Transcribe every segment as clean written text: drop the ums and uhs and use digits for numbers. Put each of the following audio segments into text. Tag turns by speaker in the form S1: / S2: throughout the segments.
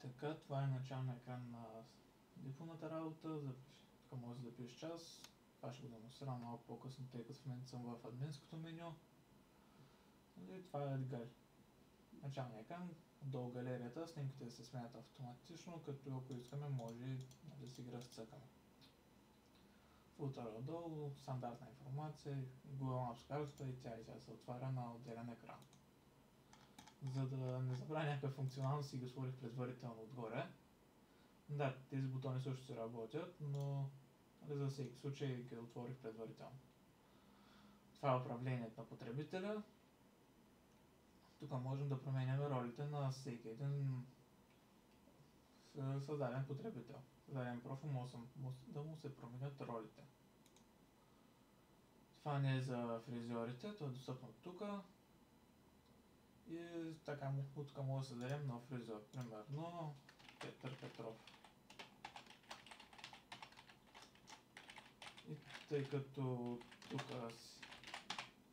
S1: Така, това е началният екран на дипломната работа. Тук може да запишеш час. Това ще го демонстрирам малко по-късно, тъй като в момента съм в админското меню. И това е началният екран. Долу галерията, снимките се сменят автоматично, като ако искаме може да си ги разцъкаме. Футъра отдолу, стандартна информация, Google Maps картата и тя се отваря на отделен екран. За да не забравя някаква функционалност си ги сложих предварително отгоре. Да, тези бутони също се работят, но за всеки случай ги отворих предварително. Това е управлението на потребителя. Тук можем да променяме ролите на всеки един създаден потребител. Създаден профил може да му се променят ролите. Това не е за фризьорите, то е достъпно тук. И така тук може да създадем нов фризьор. Примерно Петър Петров. И тъй като тук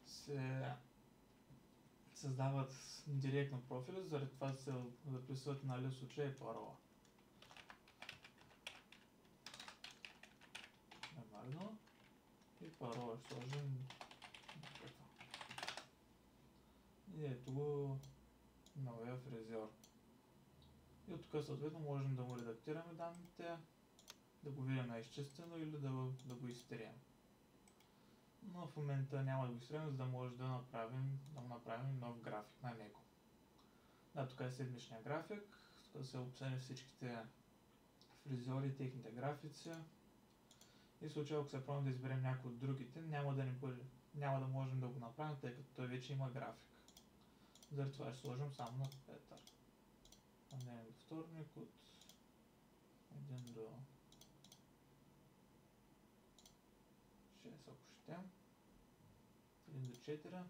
S1: се създават директно профили, заради това се записват на случая и парола. Нормално. И парола ще сложим какво. И ето го новия фризьор. И от тук съответно можем да му редактираме данните, да го видим на изчистено или да го изтрием. Но в момента няма да го изтрием, за да може да му направим нов график на него. Да, тук е седмичния график, тук са описани всичките фризьори и техните графици. И в случай, ако се пробваме да изберем някой от другите, няма да можем да го направим, тъй като той вече има график. Заради това ще сложим само на Петър. Понеделник до вторник от 1 до 6, ако щем. 1 до 4.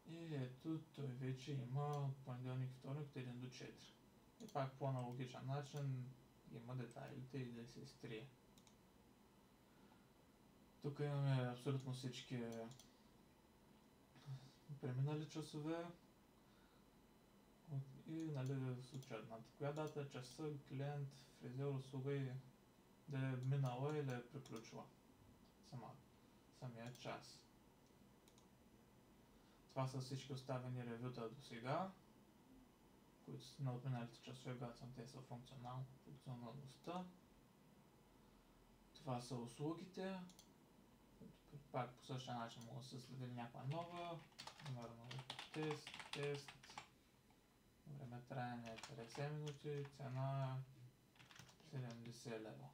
S1: И ето той вече има понеделник и вторник от 1 до 4. И пак по аналогичен начин има детайлите и да се изтрие. Тук имаме абсолютно всички преминали часове и в случая на коя дата, часа, клиент, фризьор, услуга и да е минала или е приключила самия час. Това са всички оставени ревюта до сега, които са на отминалите часове, когато съм тествал функционалността. Това са услугите. Пак по същия начин може да се следи някаква нова. Примерно тест. Време траене 50 минути, цена 70 лева.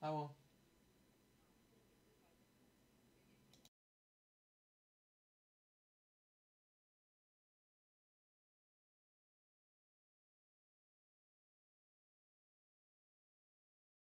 S1: Ало.